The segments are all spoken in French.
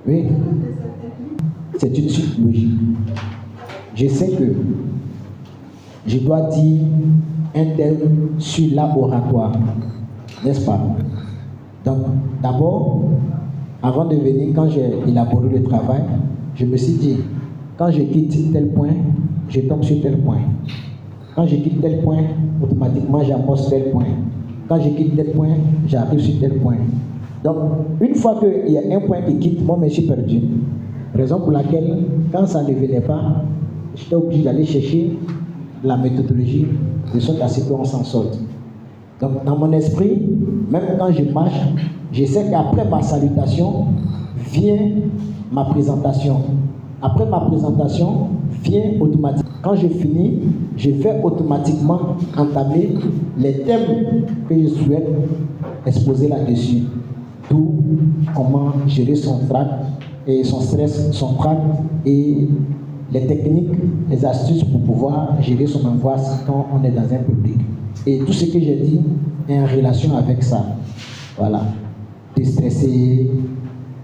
Oui, c'est une suite logique. Je sais que je dois dire un tel sur la oratoire, n'est-ce pas? Donc, d'abord, avant de venir, quand j'ai élaboré le travail, je me suis dit, quand je quitte tel point, je tombe sur tel point. Quand je quitte tel point, automatiquement j'amorce tel point. Quand je quitte tel point, j'arrive sur tel point. Donc, une fois qu'il y a un point qui quitte, moi je suis perdu. Raison pour laquelle, quand ça ne venait pas, j'étais obligé d'aller chercher la méthodologie de sorte à ce qu'on s'en sorte. Donc, dans mon esprit, même quand je marche, je sais qu'après ma salutation, vient ma présentation. Après ma présentation, vient automatiquement. Quand je finis, je vais automatiquement entamer les thèmes que je souhaite exposer là-dessus. Tout comment gérer son trac et son stress, son trac et les techniques, les astuces pour pouvoir gérer son angoisse quand on est dans un public. Et tout ce que j'ai dit est en relation avec ça. Voilà. Déstresser,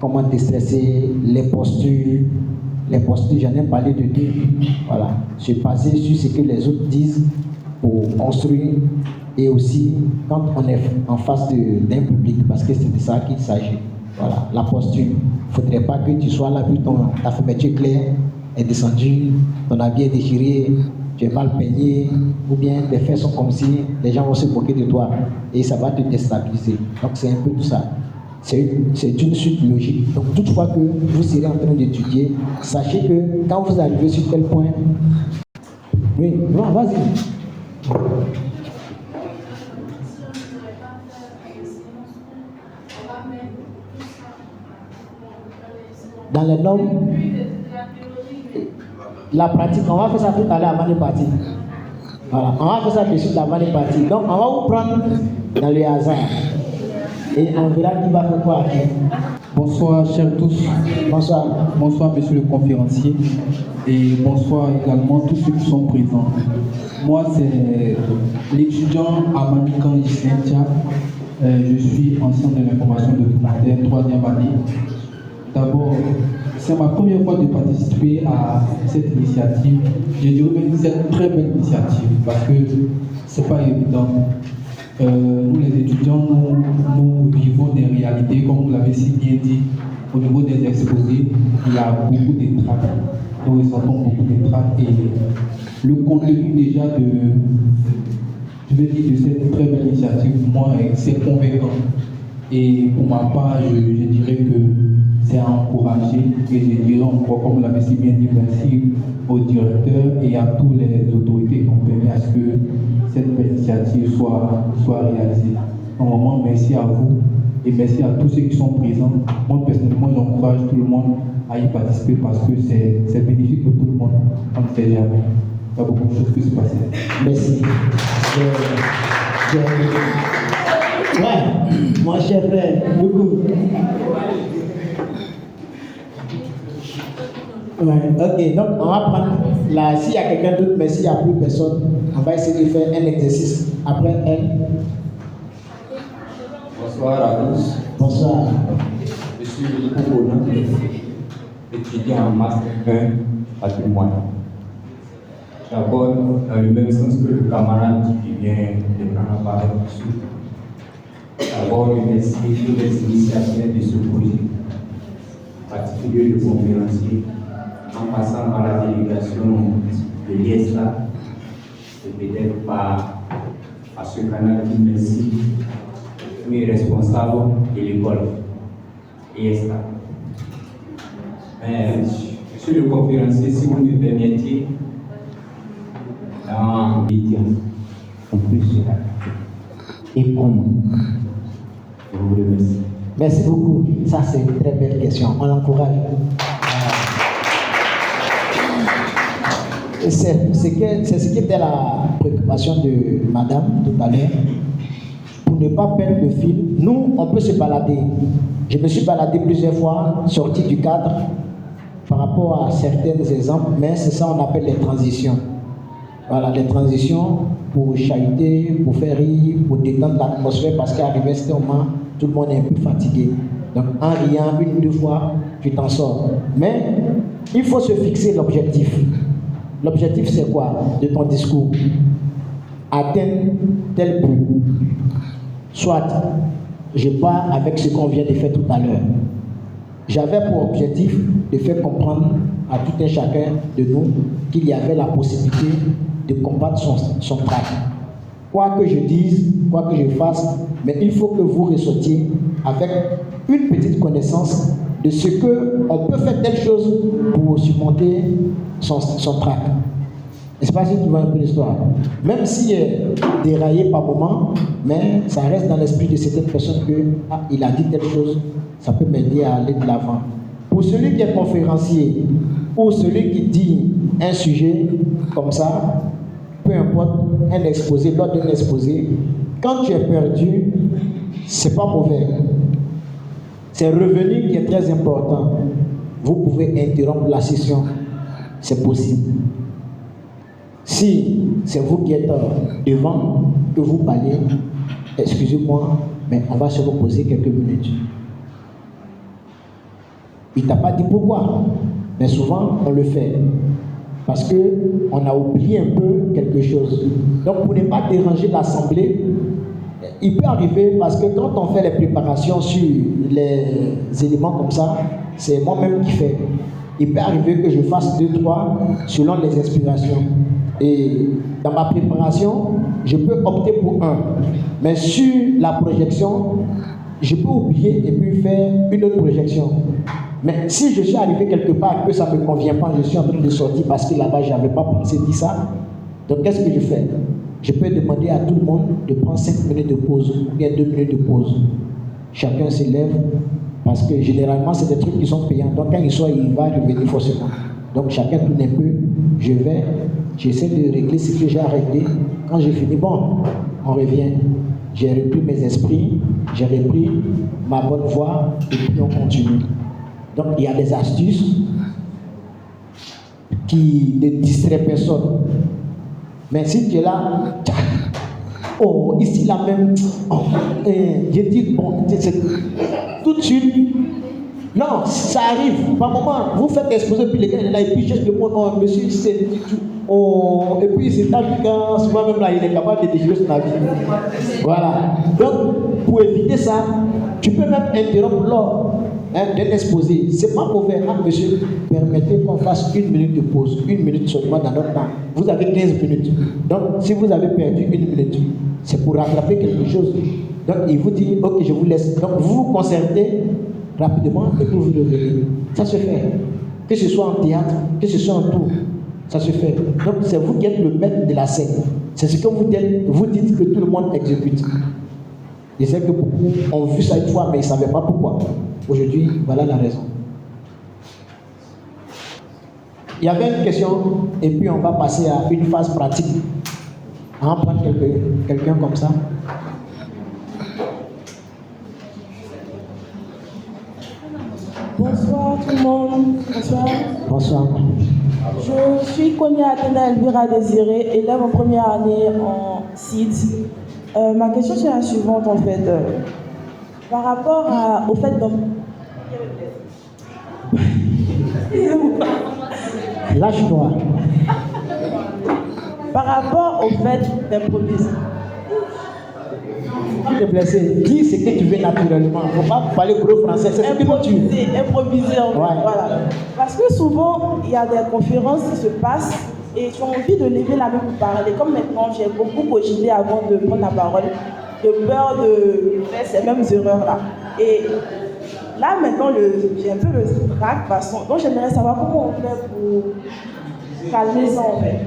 comment déstresser, les postures, j'en ai parlé de deux. Voilà. Se baser sur ce que les autres disent pour construire et aussi quand on est en face d'un public, parce que c'est de ça qu'il s'agit. Voilà, la posture. Il ne faudrait pas que tu sois là, puis ta fermeture claire est descendue, ton habit est déchiré, tu es mal peigné, ou bien tes fesses sont comme si les gens vont se moquer de toi et ça va te déstabiliser. Donc c'est un peu tout ça. C'est une suite logique. Donc toutefois que vous serez en train d'étudier, sachez que quand vous arrivez sur tel point, oui, non, vas-y. Dans les normes, la pratique, on va faire ça tout à l'heure avant de partir. Voilà, on va faire ça de suite avant de partir. Donc, on va vous prendre dans le hasard. Et on verra qui va faire quoi après. Bonsoir, chers tous. Bonsoir. Bonsoir, monsieur le conférencier. Et bonsoir également tous ceux qui sont présents. Moi, c'est l'étudiant Amanikan Gisentia. Je suis ancien de l'information documentaire, 3e année. D'abord, c'est ma première fois de participer à cette initiative. Je dirais même cette très belle initiative parce que c'est pas évident. Nous les étudiants, nous vivons des réalités, comme vous l'avez si bien dit, au niveau des exposés, il y a beaucoup de traces. Nous ressentons beaucoup de traces et le contenu déjà de cette très belle initiative, moi, c'est convaincant. Et pour ma part, je dirais que c'est à encourager et je dirais encore, comme vous l'avez si bien dit, merci au directeur et à toutes les autorités qui ont permis à ce que cette belle initiative soit réalisée. Donc, vraiment, merci à vous et merci à tous ceux qui sont présents. Moi, personnellement, j'encourage tout le monde à y participer parce que c'est bénéfique pour tout le monde. On ne sait jamais. Il y a beaucoup de choses qui se passent. Merci. Ouais, mon cher frère, beaucoup. Ouais, ok, donc on va prendre là, s'il y a quelqu'un d'autre, mais s'il n'y a plus personne, on va essayer de faire un exercice après elle. Bonsoir à tous. Bonsoir. Je suis Bouna, étudiant en Master 1 patrimoine. D'abord, dans le même sens que le camarade qui vient de prendre la parole dessus. D'abord, je remercie tous les initiateurs de ce projet, en particulier le conférencier, en passant par la délégation de l'IESLA, et peut-être par à ce canal qui merci, mes responsables de l'école IESLA. Monsieur le conférencier, si vous me permettez, dans médias, on peut se et comment. Je vous remercie. Merci beaucoup. Ça, c'est une très belle question. On l'encourage. C'est ce qui était la préoccupation de madame tout à l'heure. Pour ne pas perdre le fil, nous, on peut se balader. Je me suis baladé plusieurs fois, sorti du cadre, par rapport à certains exemples, mais c'est ça qu'on appelle les transitions. Voilà, les transitions pour chahuter, pour faire rire, pour détendre l'atmosphère, parce qu'à l'arrivée, c'était au moment, tout le monde est un peu fatigué. Donc en riant une ou deux fois, tu t'en sors. Mais il faut se fixer l'objectif. L'objectif c'est quoi de ton discours? Atteindre tel but. Soit je pars avec ce qu'on vient de faire tout à l'heure. J'avais pour objectif de faire comprendre à tout un chacun de nous qu'il y avait la possibilité de combattre son trac. Quoi que je dise, quoi que je fasse, mais il faut que vous ressortiez avec une petite connaissance de ce qu'on peut faire telle chose pour surmonter son trac. Je ne sais pas si tu vois un peu l'histoire. Même si déraillé par moment, mais ça reste dans l'esprit de certaines personnes qu'il a dit telle chose, ça peut m'aider à aller de l'avant. Pour celui qui est conférencier ou celui qui dit un sujet comme ça, peu importe, un exposé, lors d'un exposé, quand tu es perdu, c'est pas mauvais. C'est revenu qui est très important. Vous pouvez interrompre la session, c'est possible. Si c'est vous qui êtes devant, que vous parlez, excusez-moi, mais on va se reposer quelques minutes. Il ne t'a pas dit pourquoi, mais souvent on le fait. Parce qu'on a oublié un peu quelque chose. Donc pour ne pas déranger l'assemblée, il peut arriver, parce que quand on fait les préparations sur les éléments comme ça, c'est moi-même qui fais. Il peut arriver que je fasse 2, 3 selon les inspirations. Et dans ma préparation, je peux opter pour un. Mais sur la projection, je peux oublier et puis faire une autre projection. Mais si je suis arrivé quelque part et que ça ne me convient pas, je suis en train de sortir parce que là-bas, je n'avais pas pensé dire ça. Donc, qu'est-ce que je fais? Je peux demander à tout le monde de prendre 5 minutes de pause ou bien 2 minutes de pause. Chacun se lève parce que généralement, c'est des trucs qui sont payants. Donc, quand il sort, il va revenir forcément. Donc, chacun tourne un peu. J'essaie de régler ce que j'ai à régler. Quand j'ai fini, bon, on revient. J'ai repris mes esprits, j'ai repris ma bonne voix et puis on continue. Donc, il y a des astuces qui ne distraient personne. Mais si tu es là, oh, ici là même, oh, je dis, bon, tout de suite, non, ça arrive. Par moment, vous faites exposer, puis les gars, il est là, et puis cherche le mot, oh, monsieur, c'est oh, et puis c'est ta vie quand souvent même là, il est capable de déjouer son avis. Voilà. Donc, pour éviter ça, tu peux même interrompre lors d'un exposé. C'est pas mauvais, hein, monsieur. Permettez qu'on fasse 1 minute de pause, 1 minute seulement dans notre temps. Vous avez 15 minutes. Donc, si vous avez perdu 1 minute, c'est pour rattraper quelque chose. Donc, il vous dit, ok, je vous laisse. Donc, vous vous concertez rapidement et puis vous revenez. Ça se fait. Que ce soit en théâtre, que ce soit en tour, ça se fait. Donc, c'est vous qui êtes le maître de la scène. C'est ce que vous dites que tout le monde exécute. Je sais que beaucoup ont vu ça une fois, mais ils ne savaient pas pourquoi. Aujourd'hui, voilà la raison. Il y avait une question, et puis on va passer à une phase pratique. On va prendre quelqu'un comme ça. Bonsoir tout le monde. Bonsoir. Bonsoir. Je suis Konya Athéna Elvira Désiré, élève en première année en CID. Ma question c'est la suivante en fait. Par rapport au fait Lâche-toi. Par rapport au fait d'improviser. Tu t'es blessé. Dis ce que tu veux naturellement. Il ne faut pas parler gros français. C'est ce que tu veux. Improviser en fait. Ouais. Voilà. Parce que souvent, il y a des conférences qui se passent et tu as envie de lever la main pour parler. Comme maintenant, j'ai beaucoup cogité avant de prendre la parole, de peur de faire ces mêmes erreurs-là. Et là, maintenant, j'ai un peu le trac. Donc, j'aimerais savoir comment on fait pour calmer ça en fait.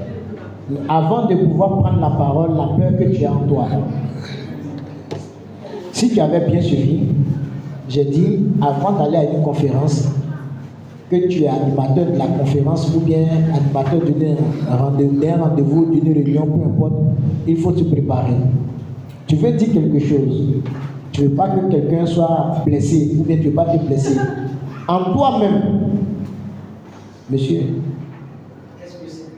Avant de pouvoir prendre la parole, la peur que tu as en toi. Si tu avais bien suivi, j'ai dit, avant d'aller à une conférence, que tu es animateur de la conférence ou bien animateur d'un rendez-vous, d'une réunion, peu importe, il faut se préparer. Tu veux dire quelque chose. Tu ne veux pas que quelqu'un soit blessé ou bien tu ne veux pas te blesser. En toi-même, monsieur, est-ce que c'est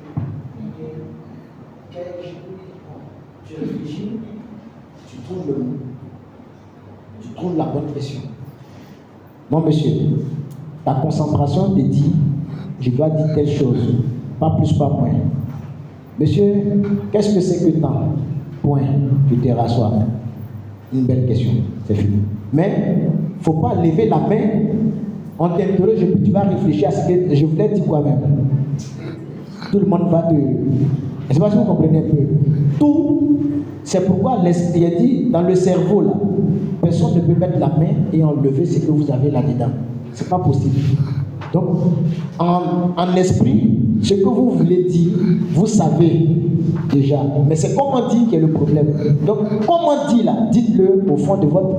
tu réfléchis, tu trouves le mot, tu trouves la bonne question. Mon monsieur, ta concentration te dit, je dois dire telle chose, pas plus, pas moins. Monsieur, qu'est-ce que c'est que temps? Point, tu te rassois. Une belle question, c'est fini. Mais, il ne faut pas lever la main, on t'interroge, tu vas réfléchir à ce que je voulais dire quoi même. Tout le monde va te... Je ne sais pas si vous comprenez un peu. Tout, c'est pourquoi il a dit, dans le cerveau là, personne ne peut mettre la main et enlever ce que vous avez là-dedans. Ce n'est pas possible. Donc, en esprit, ce que vous voulez dire, vous savez déjà. Mais c'est comment dire qui est le problème. Donc, comment dire là? Dites-le au fond de votre...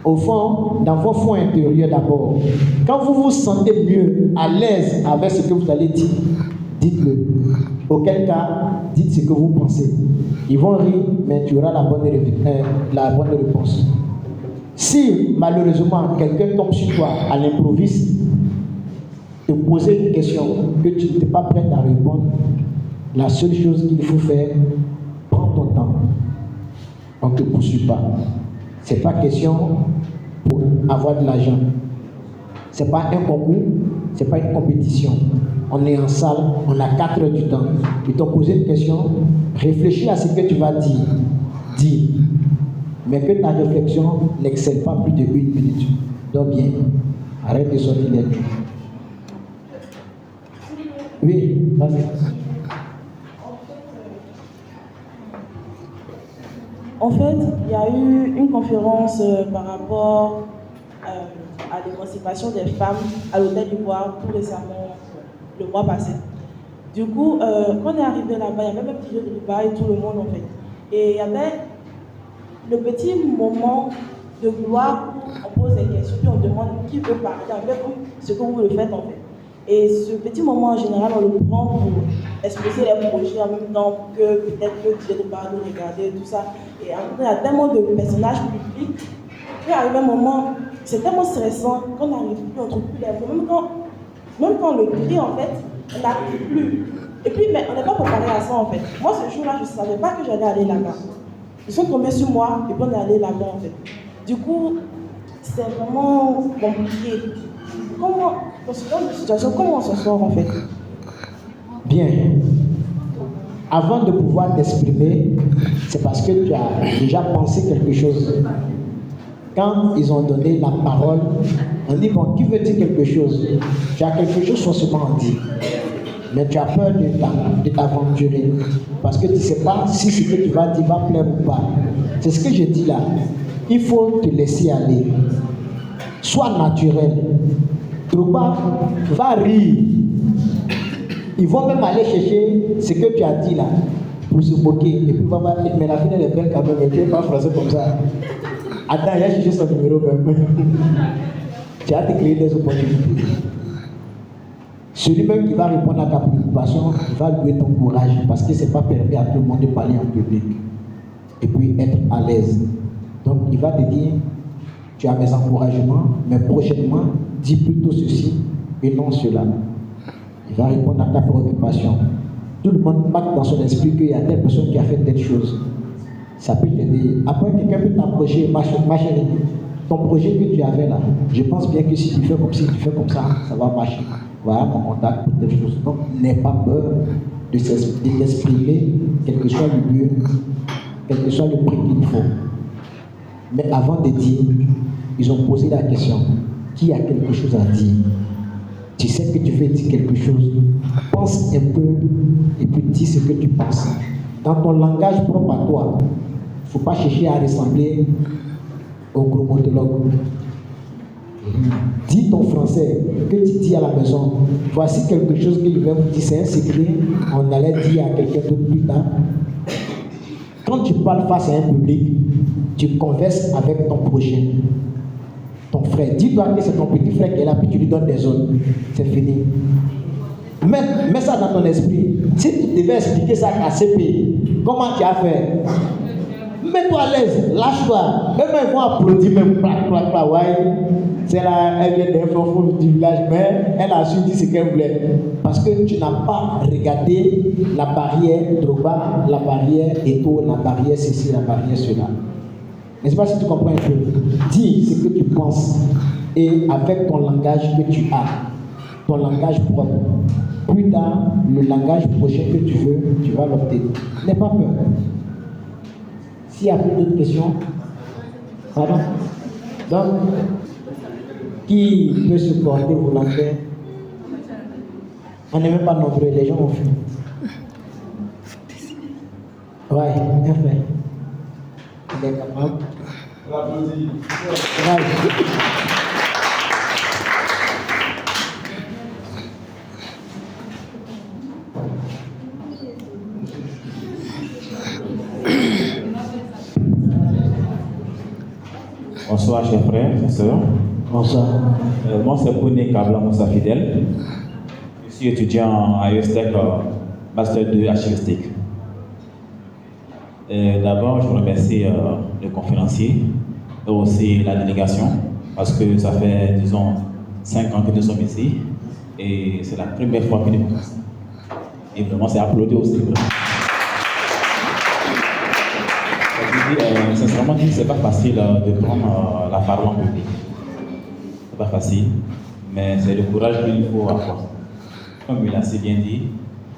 Au fond, dans vos fonds intérieurs d'abord. Quand vous vous sentez mieux, à l'aise avec ce que vous allez dire, dites-le. Auquel cas, dites ce que vous pensez. Ils vont rire, mais tu auras la bonne réponse. Si malheureusement quelqu'un tombe sur toi à l'improviste, te poser une question que tu n'es pas prêt à répondre, la seule chose qu'il faut faire, prends ton temps. On ne te poursuit pas. Ce n'est pas question pour avoir de l'argent. Ce n'est pas un concours, ce n'est pas une compétition. On est en salle, on a 4 heures du temps. Ils t'ont posé une question, réfléchis à ce que tu vas dire. Dis. Mais que ta réflexion n'excelle pas plus de 1 minute. Donc bien, arrête de sortir les trucs. Oui, vas-y. En fait, il y a eu une conférence par rapport à l'émancipation des femmes à l'Hôtel d'Ivoire tout récemment, le mois passé. Du coup, quand on est arrivé là-bas, il y avait même un petit jeu de Dubaï, tout le monde en fait. Et il y avait le petit moment de gloire où on pose des questions, puis on demande qui veut parler, un peu comme ce que vous le faites en fait. Et ce petit moment en général, on le prend pour exposer les projets en même temps que peut-être que tu es parler, regarder, tout ça. Et après, il y a tellement de personnages publics. Puis arrive un moment, c'est tellement stressant qu'on n'arrive plus, on ne trouve plus les mots. Même quand on le crie, en fait, on n'arrive plus. Et puis, mais on n'est pas préparé à ça, en fait. Moi, ce jour-là, je ne savais pas que j'allais aller là-bas. Ils sont tombés sur moi et puis on est allé là-bas, en fait. Du coup, c'est vraiment compliqué. Comment, dans ce genre de situation, comment on s'en sort, en fait? Bien. Avant de pouvoir t'exprimer, c'est parce que tu as déjà pensé quelque chose. Quand ils ont donné la parole, on dit, bon, qui veut dire quelque chose? Tu as quelque chose forcément à dire. Mais tu as peur de t'aventurer. Parce que tu ne sais pas si ce que tu vas dire va plaire ou pas. C'est ce que je dis là. Il faut te laisser aller. Sois naturel. Drogba va rire. Ils vont même aller chercher ce que tu as dit là pour se moquer. Et puis va dire, mais la fille elle est belle quand même, tu n'es pas français comme ça. Attends, il a cherché son numéro même. Tu as te créer des opportunités. Celui-même qui va répondre à ta préoccupation va louer ton courage parce que ce n'est pas permis à tout le monde de parler en public. Et puis être à l'aise. Donc il va te dire, tu as mes encouragements, mais prochainement, dis plutôt ceci et non cela. Il va répondre à ta préoccupation. Tout le monde marque dans son esprit qu'il y a telle personne qui a fait telle chose. Ça peut t'aider. Après, quelqu'un peut t'approcher, ma chérie, ton projet que tu avais là, je pense bien que si tu fais comme ci, tu fais comme ça, ça va marcher. Voilà mon contact pour telle chose. Donc, n'aie pas peur de t'exprimer, quel que soit le lieu, quel que soit le prix qu'il faut. Mais avant de dire, ils ont posé la question, qui a quelque chose à dire? Tu sais que tu veux dire quelque chose, pense un peu et puis dis ce que tu penses. Dans ton langage propre à toi, il ne faut pas chercher à ressembler au gros-motologue. Dis ton français que tu dis à la maison. Voici quelque chose que je vais vous dire, c'est un secret. On allait dire à quelqu'un d'autre plus tard. Quand tu parles face à un public, tu converses avec ton prochain, ton frère. Dis-toi que c'est ton petit frère qui est là, puis tu lui donnes des ordres. C'est fini. Mets ça dans ton esprit. Si tu devais expliquer ça à CP, comment tu as fait? Mets-toi à l'aise, lâche-toi. Même ils vont applaudir, même c'est là, elle vient d'un fond du village, mais elle a su dire ce qu'elle voulait. Parce que tu n'as pas regardé la barrière Drogba, la barrière Eto'o, la barrière ceci, la barrière cela. Je ne sais pas si tu comprends un peu. Dis ce que tu penses. et avec ton langage que tu as, ton langage propre. Plus tard, le langage prochain que tu veux, tu vas l'obtenir. N'aie pas peur. S'il y a d'autres questions, pardon. Donc, qui peut se porter volontaire? On n'est même pas nombreux, les gens ont fui. Ouais, bien fait. Il est capable. L'applaudit. Ouais. Bonsoir, chers frères et sœurs. Bonsoir. Moi, c'est Pouné Kabla Moussa Fidèle. Je suis étudiant à USTEC, Master 2 archivistique. D'abord, je remercie le conférencier et aussi la délégation parce que ça fait, disons, 5 ans que nous sommes ici et c'est la première fois que nous sommes ici. Et vraiment, c'est applaudi aussi. Sincèrement, c'est pas facile de prendre la parole en public. C'est pas facile, mais c'est le courage qu'il faut avoir. Comme il a si bien dit,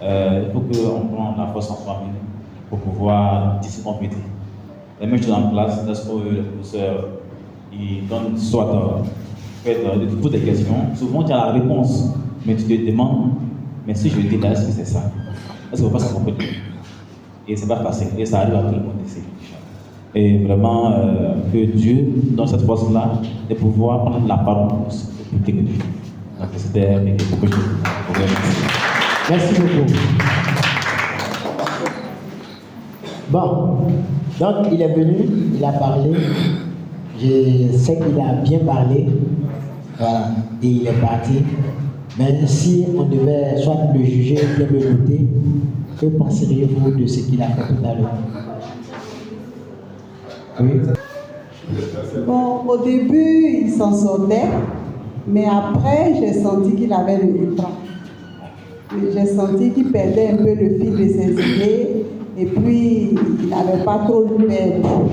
il faut qu'on prenne la force en soi-même pour pouvoir discuter. Les mêmes choses en classe, lorsque le professeur il donne soit toutes des questions, souvent tu as la réponse, mais tu te demandes, mais si je dis là, est-ce que c'est ça? Est-ce qu'on va pas s'en comprendre? Et c'est pas facile, et ça arrive à tout le monde ici. Et vraiment, que Dieu donne cette force-là de pouvoir prendre la parole pour le public de Dieu. Donc c'était beaucoup de choses. Merci beaucoup. Bon, donc il est venu, il a parlé. Je sais qu'il a bien parlé. Voilà, et il est parti. Mais si on devait soit le juger ou bien le noter, que penseriez-vous de ce qu'il a fait tout à l'heure? Oui. Bon, au début, il s'en sortait, mais après, j'ai senti qu'il avait le temps. J'ai senti qu'il perdait un peu le fil de ses idées, et puis il n'avait pas trop le perdre.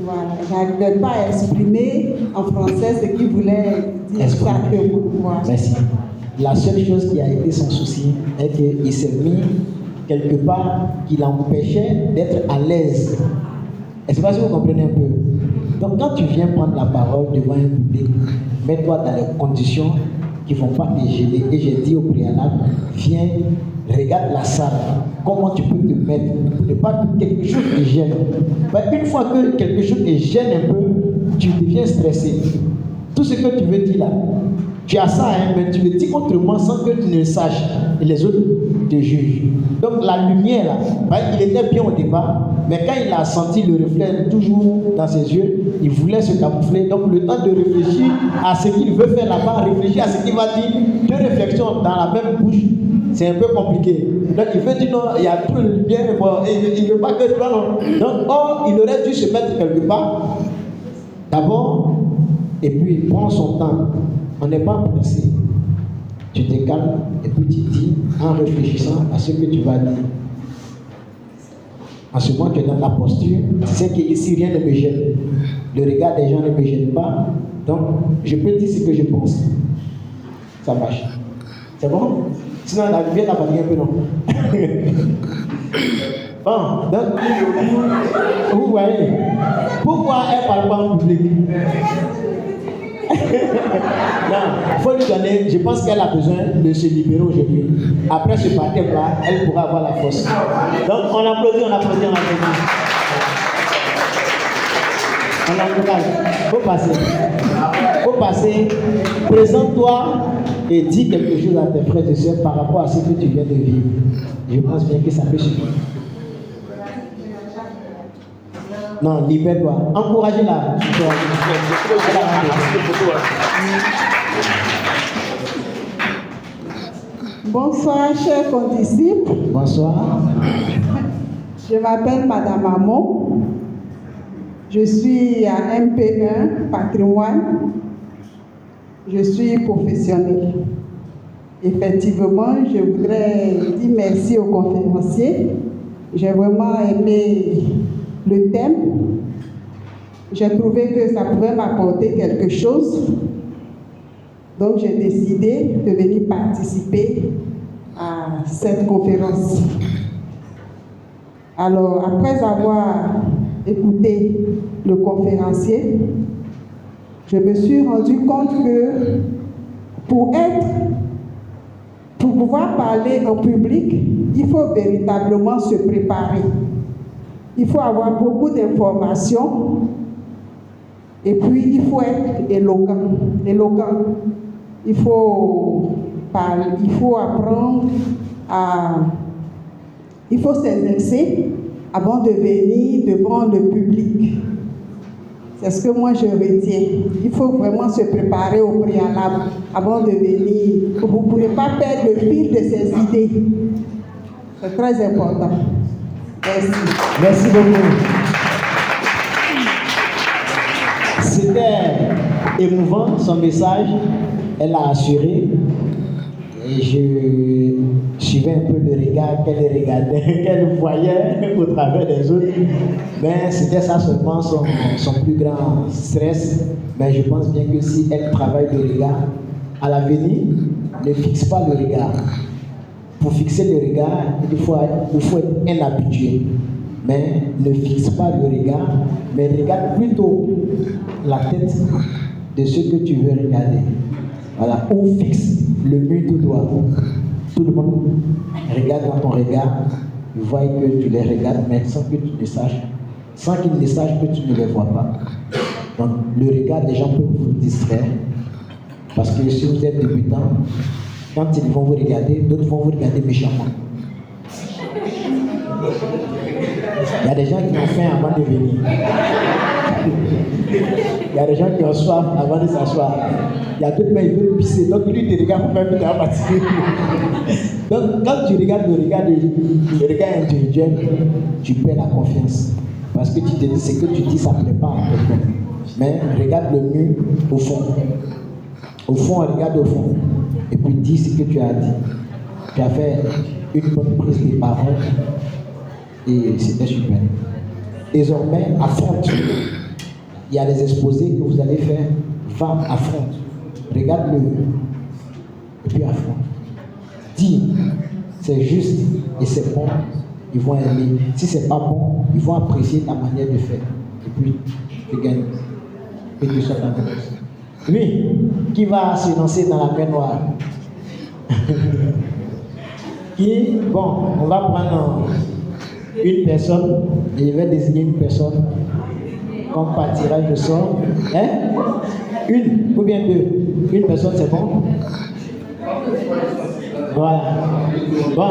Voilà, il n'arrivait pas à exprimer en français ce qu'il voulait dire exactement. Voilà. Merci. La seule chose qui a été son souci est qu'il s'est mis quelque part qui l'empêchait d'être à l'aise. Et c'est pas si vous comprenez un peu. Donc quand tu viens prendre la parole devant un public, mets-toi dans les conditions qui ne vont pas te gêner. Et j'ai dit au préalable, viens, regarde la salle. Comment tu peux te mettre pour ne pas que quelque chose te gêne. Une fois que quelque chose te gêne un peu, tu deviens stressé. Tout ce que tu veux dire là, tu as ça, hein, mais tu le dis autrement sans que tu ne le saches. Et les autres te jugent. Donc la lumière là, il était bien au départ, mais quand il a senti le reflet toujours dans ses yeux, il voulait se camoufler. Donc le temps de réfléchir à ce qu'il veut faire là-bas, réfléchir à ce qu'il va dire, deux réflexions dans la même bouche, c'est un peu compliqué. Donc il veut dire non, il y a trop de lumière, mais bon, il ne veut pas que toi non. Donc or, il aurait dû se mettre quelque part, d'abord, et puis prendre son temps. On n'est pas pressé. Tu te calmes et puis tu dis en réfléchissant à ce que tu vas dire. En ce moment, tu es dans la posture, tu sais qu'ici rien ne me gêne. Le regard des gens ne me gêne pas, donc je peux dire ce que je pense. Ça marche. C'est bon? Sinon, la lumière n'a pas dit un peu non. Bon, donc, vous voyez, pourquoi elle ne parle pas en public? Non, il faut lui donner, je pense qu'elle a besoin de se libérer aujourd'hui. Après ce baptême-là, elle pourra avoir la force. Donc on applaudit, on applaudit, on applaudit. On encourage. Faut passer. Présente-toi et dis quelque chose à tes frères et sœurs par rapport à ce que tu viens de vivre. Je pense bien que ça peut suffire. Non, libère-toi. Encouragez-la. Bonsoir, chers condisciples. Bonsoir. Je m'appelle Madame Amon. Je suis à MP1 Patrimoine. Je suis professionnelle. Effectivement, je voudrais dire merci au conférencier. J'ai vraiment aimé le thème. J'ai trouvé que ça pouvait m'apporter quelque chose. Donc j'ai décidé de venir participer à cette conférence. Alors, après avoir écouté le conférencier, je me suis rendu compte que pour pouvoir parler en public, il faut véritablement se préparer. Il faut avoir beaucoup d'informations et puis il faut être éloquent. Il faut apprendre il faut s'exercer avant de venir devant le public. C'est ce que moi je retiens. Il faut vraiment se préparer au préalable avant de venir. Vous ne pouvez pas perdre le fil de ces idées. C'est très important. Merci. Merci beaucoup. C'était émouvant son message. Elle a assuré. Et je suivais un peu le regard qu'elle regardait, qu'elle voyait au travers des autres. Mais c'était ça seulement son plus grand stress. Mais je pense bien que si elle travaille le regard, à l'avenir, ne fixe pas le regard. Pour fixer le regard, il faut être un habitué. Mais ne fixe pas le regard, mais regarde plutôt la tête de ce que tu veux regarder. Voilà, ou fixe le mur tout droit. Tout le monde regarde dans ton regard, ils voient que tu les regardes, mais sans que tu ne saches, sans qu'ils ne sachent que tu ne les vois pas. Donc, le regard des gens peut vous distraire, parce que si vous êtes débutant, quand ils vont vous regarder, d'autres vont vous regarder méchamment. Il y a des gens qui ont faim avant de venir. Il y a des gens qui ont soif avant de s'asseoir. Il y a d'autres, mais ils veulent pisser. Donc, lui, te regarde pour faire plus de partie. Donc, quand tu regardes le regard individuel, tu perds la confiance. Parce que tu te dis, ce que tu dis, ça ne plaît pas à quelqu'un. Mais regarde le mur au fond. Au fond, regarde au fond. Et puis, dis ce que tu as dit. Tu as fait une bonne prise de parole. Et c'était super. Désormais, affronte. Il y a des exposés que vous allez faire. Va, affronte. Regarde-le. Et puis affronte. Dis, c'est juste et c'est bon. Ils vont aimer. Si c'est pas bon, ils vont apprécier ta manière de faire. Et puis, tu gagnes. Et tu sois dans le reste. Lui, qui va se lancer dans la mer Noire. Qui, bon, on va prendre une personne, et je vais désigner une personne comme par tirage de sort. Hein? Une ou bien deux? Une personne, c'est bon? Voilà. Bon,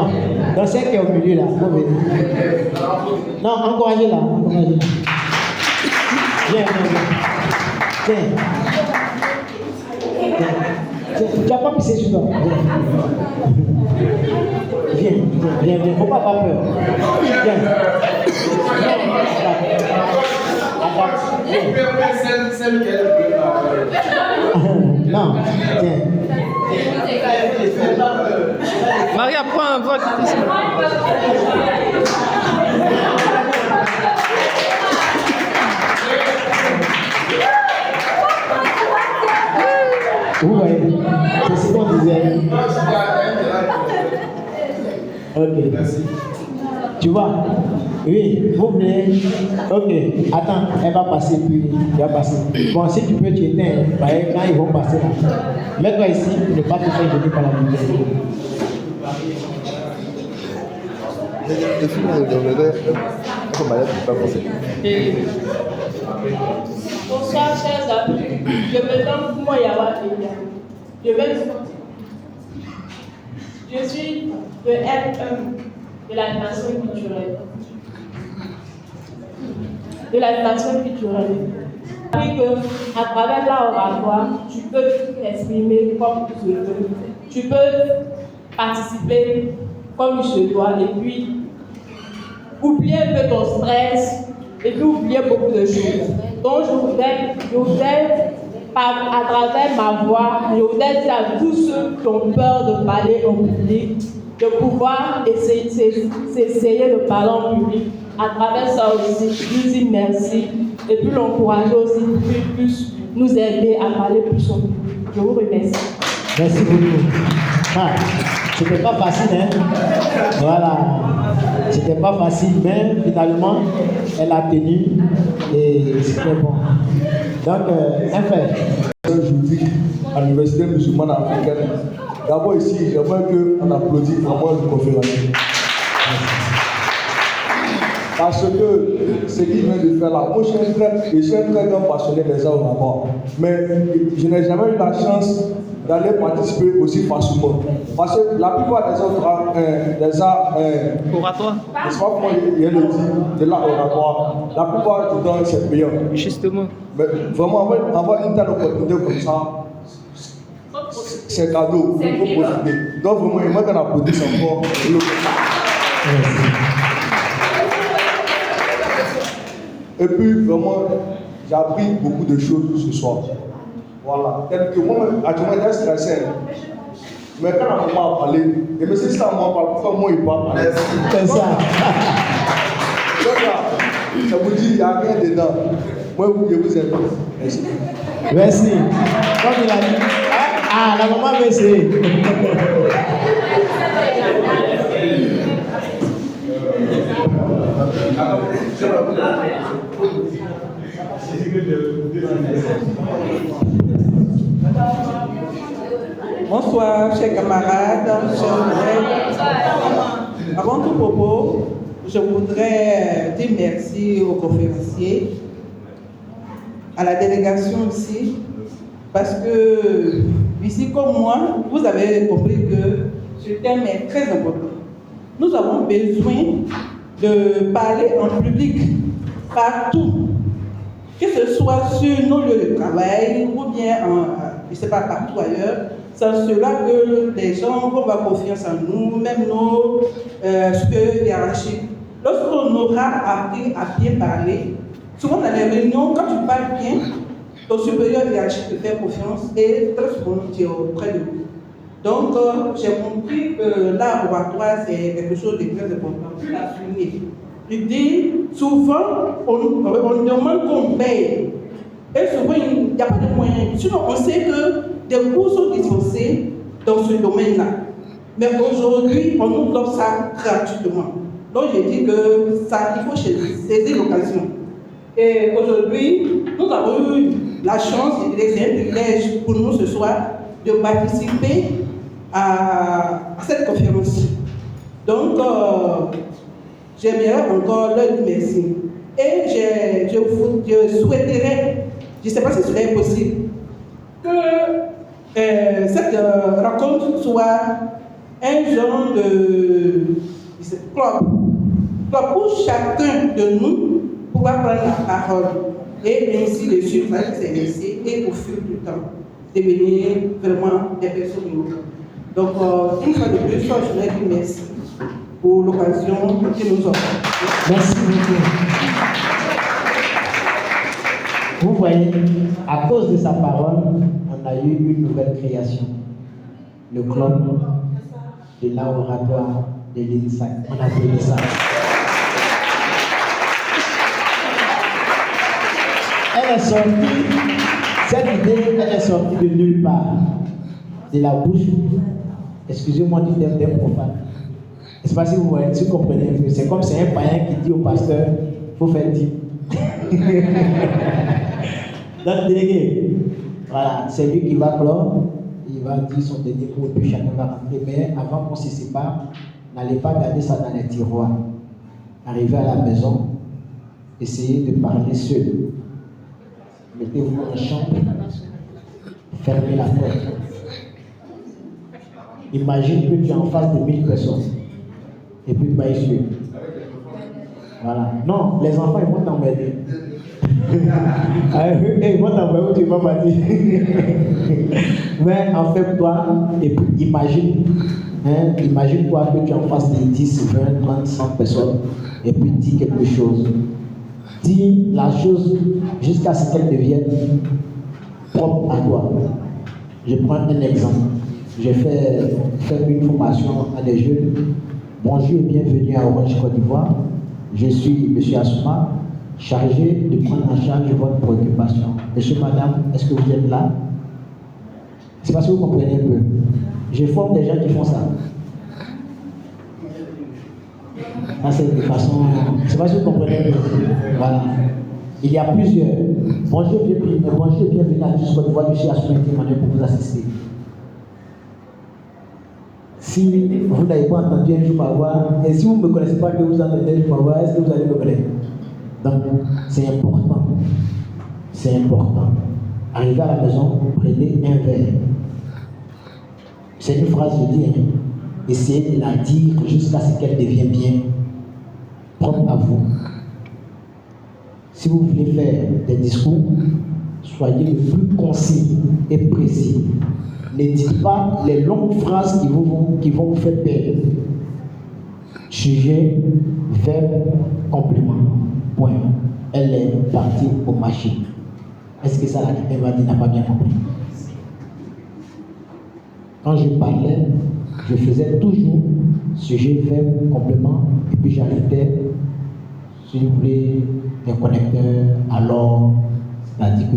donc celle qui est au milieu là, faut venir. Non, encouragez-la, encouragez-la. Viens, viens, viens. Tiens. Tu n'as pas pissé sur toi. Viens. Faut pas avoir peur. Viens. Non, tiens. Maria, prends un vote. Vous voyez, c'est ce qu'on disait. Ok. Tu vois? Oui, vous venez. Ok, attends, elle va passer, puis il va passer. Bon, si tu peux t'éteindre, quand ils vont passer là. Mets-toi ici, ne pas te faire gêner par la lumière. Bonsoir, chers amis. Je me nomme Moyawa Elia. Je vais vous dire. Je suis de M1 de l'animation culturelle. De l'animation culturelle. Et que, à travers l'art oratoire, tu peux t'exprimer comme tu veux. Tu peux participer comme il se doit et puis oublier un peu ton stress et puis oublier beaucoup de choses. Donc je voudrais à travers ma voix, je voudrais dire à tous ceux qui ont peur de parler en public, de pouvoir essayer de parler en public. À travers ça aussi, je lui dis merci et puis l'encourager aussi pour qu'il puisse nous aider à parler plus en public. Je vous remercie. Merci beaucoup. Ah, c'était pas facile, hein? Voilà. C'était pas facile, mais finalement, elle a tenu et c'était bon. Donc, un fait. Juridique à l'Université musulmane africaine. D'abord ici, j'aimerais qu'on applaudisse vraiment le conférencier. Parce que ce qu'il vient de faire là, moi je suis un très grand passionné des arts au rapport. Mais je n'ai jamais eu la chance d'aller participer aussi facilement. Parce que la plupart des autres arts Oratoire. c'est pas comment il y a le dit, de l'art oratoire. La plupart du temps c'est payant. Justement. Mais vraiment avoir une telle opportunité comme ça, c'est cadeau, il faut profiter. Donc vraiment, il m'a applaudi encore. Et puis vraiment, j'ai appris beaucoup de choses ce soir. Voilà. Tel que moi, actuellement, j'étais stressé. Mais quand on m'a parlé, et mais c'est ça, moi, pourquoi moi il parle? C'est ça. Donc là, ça vous dit, il n'y a rien dedans. Moi, je vous aime. Merci. Merci. Comme il a dit. Ah, la maman veut essayer. Bonsoir, chers camarades, chers collègues. Avant tout propos, je voudrais dire merci aux conférenciers, à la délégation ici, parce que, ici comme moi, vous avez compris que ce thème est très important. Nous avons besoin de parler en public, partout, que ce soit sur nos lieux de travail ou bien, je ne sais pas, partout ailleurs. C'est cela que les gens vont avoir confiance en nous, même nos supérieurs hiérarchiques. Lorsqu'on aura appris à bien parler, souvent dans les réunions, quand tu parles bien, ton supérieur hiérarchique te fait confiance et très souvent tu es auprès de lui. Donc, j'ai compris que l'art oratoire, c'est quelque chose de très important à souligner. Je dis, souvent, on demande qu'on paye. Et souvent, il n'y a pas de moyens. Sinon, on sait que des cours sont dispensés dans ce domaine-là. Mais aujourd'hui, on nous offre ça gratuitement. Donc, j'ai dit que ça, il faut saisir l'occasion. Et aujourd'hui, nous avons eu la chance, et c'est un privilège pour nous ce soir, de participer à cette conférence. Donc, j'aimerais encore leur dire merci. Et je souhaiterais, je ne sais pas si cela est possible, que cette rencontre soit un genre de club pour chacun de nous pouvoir prendre la parole et ainsi de suite s'intéresser et au fil du temps devenir vraiment des personnes nouvelles. Donc, une fois de plus, je voudrais dire merci pour l'occasion que nous offre. Merci beaucoup. Vous voyez, à cause de sa parole, on a eu une nouvelle création. Le club de l'art oratoire de l'INSAC. On a fait ça. Elle est sortie, cette idée, elle est sortie de nulle part. De la bouche, excusez-moi du terme d'un profane. Je ne sais pas si vous voyez, si vous comprenez, c'est comme c'est un païen qui dit au pasteur, il faut faire 10. Donc, délégué, voilà, c'est lui qui va clore, il va dire son dernier mot, puis chacun va rentrer. Mais avant qu'on se sépare, n'allez pas garder ça dans les tiroirs. Arrivez à la maison, essayez de parler seul. Mettez-vous en chambre, fermez la porte. Imagine que tu es en face de 1000 personnes. Et puis, pas ici. Voilà. Non, les enfants, ils vont t'emmerder. Ils vont t'envoyer où tu vas partir. Mais en fait, toi, et puis imagine, imagine-toi que tu es en face de 10, 20, 30, 100 personnes, et puis dis quelque chose. Dis la chose jusqu'à ce qu'elle devienne propre à toi. Je prends un exemple. J'ai fait une formation à des jeunes. Bonjour et bienvenue à Orange Côte d'Ivoire. Je suis M. Assouma, chargé de prendre en charge votre préoccupation. Monsieur, madame, est-ce que vous êtes là? C'est parce que vous comprenez un peu. Je forme des gens qui font ça. Ça, c'est de façon. C'est parce que vous comprenez un peu. Voilà. Il y a plusieurs. Bonjour, bienvenue à tous. Côte d'Ivoire, je suis Assoumé Emmanuel pour vous assister. Si vous n'avez pas entendu un jour m'avoir, et si vous ne me connaissez pas que vous entendez un jour m'avoir, est-ce que vous allez me connaître? Donc, c'est important. C'est important. Arrivez à la maison, prenez un verre. C'est une phrase, je dis, hein. Essayez de la dire jusqu'à ce qu'elle devienne bien propre à vous. Si vous voulez faire des discours, soyez le plus concis et précis. Ne dites pas les longues phrases qui vont vous faire perdre. Sujet, verbe, complément. Point. Elle est partie au marché. Est-ce que ça, la quelqu'un n'a pas bien compris? Quand je parlais, je faisais toujours sujet, verbe, complément, et puis j'ajoutais, si vous voulez, des connecteurs, alors, c'est-à-dire que,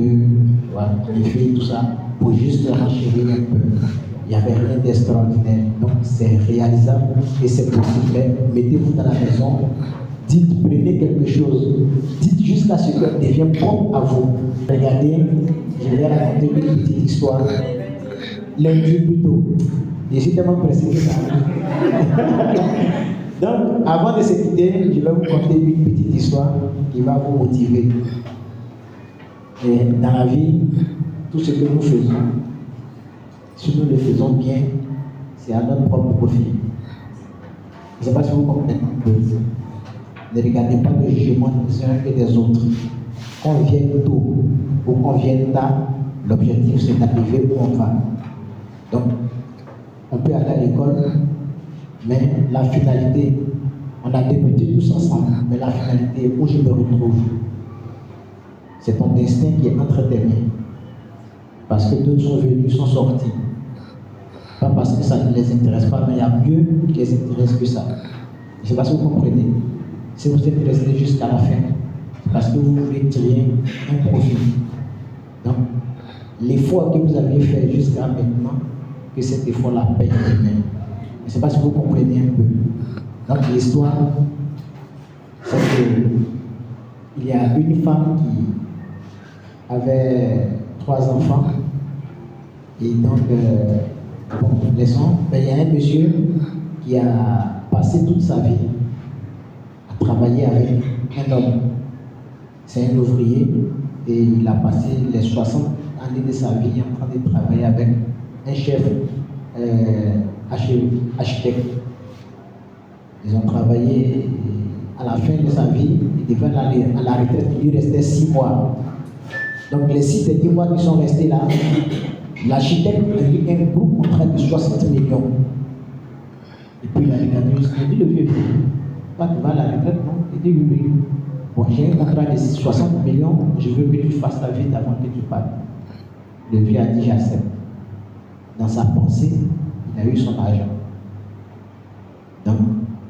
voilà, les filles, tout ça, pour juste renchérir un peu. Il n'y avait rien d'extraordinaire. Donc, c'est réalisable et c'est possible. Mettez-vous dans la maison, dites, prenez quelque chose, dites jusqu'à ce qu'elle devienne propre à vous. Regardez, je vais raconter une petite histoire. Lundi plutôt. Je suis tellement pressé que ça arrive. Donc, avant de se quitter, je vais vous conter une petite histoire qui va vous motiver. Et dans la vie, tout ce que nous faisons, si nous le faisons bien, c'est à notre propre profit. Je ne sais pas si vous comprenez. Ne regardez pas le jugement des uns et des autres. Qu'on vienne tôt ou qu'on vienne tard, l'objectif c'est d'arriver où on va. Donc, on peut aller à l'école, mais la finalité, on a débuté tous ensemble, mais la finalité, où je me retrouve, c'est ton destin qui est entre tes mains. Parce que d'autres sont venus, sont sortis. Pas parce que ça ne les intéresse pas, mais il y a mieux qui les intéresse que ça. Je ne sais pas si vous comprenez. Si vous êtes resté jusqu'à la fin, c'est parce que vous voulez tirer un profit. Donc, l'effort que vous aviez fait jusqu'à maintenant, que cet effort-là paye demain. Je ne sais pas si vous comprenez un peu. Donc, l'histoire, c'est qu'il y a une femme qui avait 3 enfants. Et donc, laissons. Il y a un monsieur qui a passé toute sa vie à travailler avec un homme. C'est un ouvrier et il a passé les 60 années de sa vie en train de travailler avec un chef architecte. Ils ont travaillé et à la fin de sa vie, il devait aller à la retraite, il lui restait 6 mois. Donc les 6 derniers mois qui sont restés là, l'architecte a eu un gros contrat de 60 millions. Et puis il a regardé, il a dit le vieux, toi tu vas à la retraite, non? Il dit oui. Bon, j'ai un contrat de 60 millions, je veux que tu fasses ta vie avant que tu partes. Le vieux a dit j'accepte. Dans sa pensée, il a eu son argent. Donc,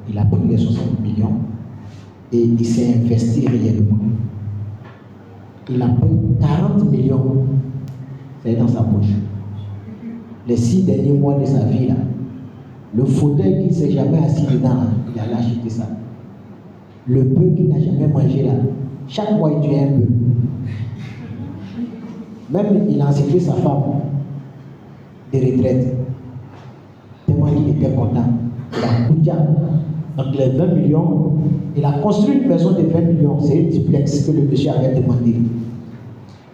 il a pris les 60 millions et il s'est investi réellement. Il a pris 40 millions, c'est dans sa poche. Les 6 derniers mois de sa vie, là, le fauteuil qu'il ne s'est jamais assis dedans, là, il a acheté ça. Le peu qu'il n'a jamais mangé là, chaque mois il tuait un peu. Même il a enseigné sa femme de retraite. Tellement il était content. Il a coûté. Donc les 20 millions, il a construit une maison de 20 millions. C'est une duplex que le monsieur avait demandé.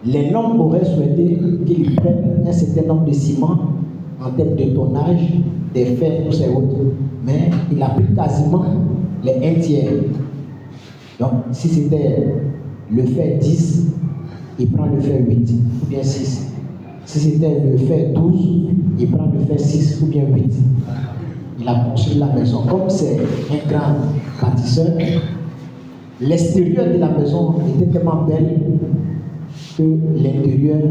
Les noms auraient souhaité qu'il prenne un certain nombre de ciments en termes de tonnage, des fers, tout ces autres. Mais il a pris quasiment les 1 tiers. Donc, si c'était le fer 10, il prend le fer 8 ou bien 6. Si c'était le fer 12, il prend le fer 6 ou bien 8. Il a construit la maison. Comme c'est un grand bâtisseur, l'extérieur de la maison était tellement belle que l'intérieur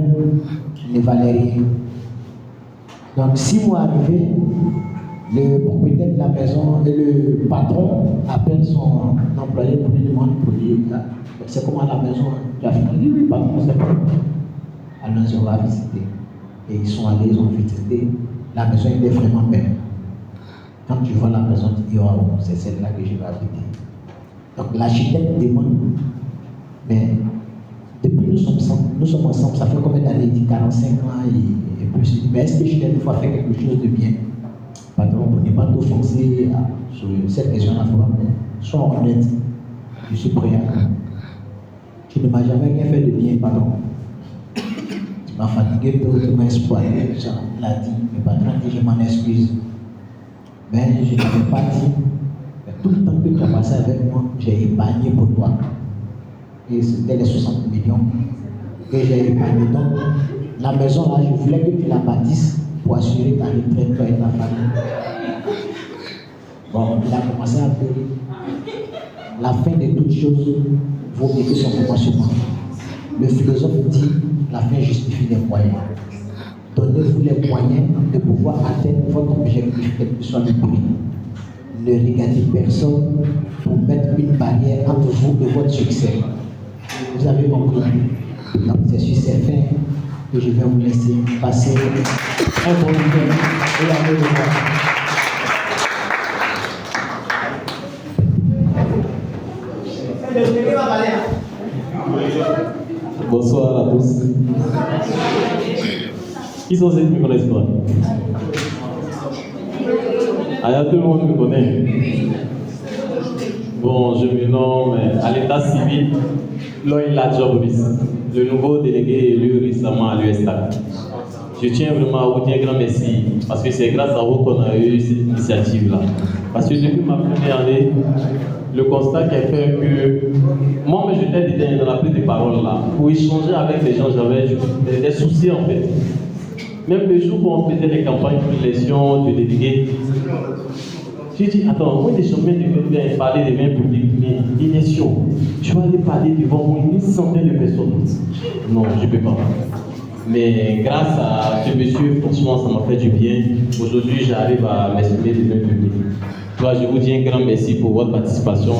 ne valait rien. Donc, 6 mois arrivés, le propriétaire de la maison et le patron appelle son employé pour lui demander pour lui, c'est comment la maison, tu as fini? Oui, patron, c'est pas. Alors, on va visiter. Et ils sont allés, ils ont visité. La maison était vraiment belle. Quand tu vois la maison, tu dis, oh, c'est celle-là que je vais habiter. Donc l'architecte demande, mais depuis nous sommes ensemble, ça fait combien d'années? Il dit 45 ans et plus. Il dit, mais est-ce que je t'ai une fois fait quelque chose de bien? Patron, pour ne pas t'offenser sur cette question-là, sois honnête. Je suis prêt à. Tu ne m'as jamais rien fait de bien, patron. Tu m'as fatigué, tu m'as exploité, tout ça. Il a dit, le patron a dit, je m'en excuse. Mais je n'avais pas dit. Mais tout le temps que tu as passé avec moi, j'ai épargné pour toi. Et c'était les 60 millions que j'ai épargné. Donc, la maison là, je voulais que tu la bâtisses pour assurer ta retraite, toi et ta famille. Bon, il a commencé à pleurer. La fin de toute chose vaut mieux que son commencement. Le philosophe dit, la fin justifie les moyens. Donnez-vous les moyens de pouvoir atteindre votre objectif, quel que soit le prix. Ne regardez personne pour mettre une barrière entre vous et votre succès. Vous avez compris. Donc c'est sur ces fins que je vais vous laisser passer un bon week-end et à vous revoir. Bonsoir à tous. Qui sont ceux qui ne me connaissent pas? Alors, tout le monde me connaît. Bon, je me nomme à l'état civil Loïla Jobris, le nouveau délégué élu récemment à l'USTAC. Je tiens vraiment à vous dire un grand merci parce que c'est grâce à vous qu'on a eu cette initiative-là. Parce que depuis ma première année, le constat qui a fait que moi, j'étais dans la prise de parole là, pour échanger avec les gens, j'avais des soucis en fait. Même le jour où on faisait les campagnes pour l'élection du délégué, j'ai dit, attends, moi, des chemins de bien parler des biens publics, mais élection, je vais aller parler devant une centaine de personnes. Non, je ne peux pas. Mais grâce à ce monsieur, franchement, ça m'a fait du bien. Aujourd'hui, j'arrive à m'exprimer des biens publics. Je vous dis un grand merci pour votre participation.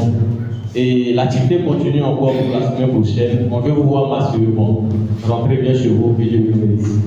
Et l'activité continue encore pour la semaine prochaine. On veut vous voir massivement. Rentrez bien chez vous, et je vous remercie.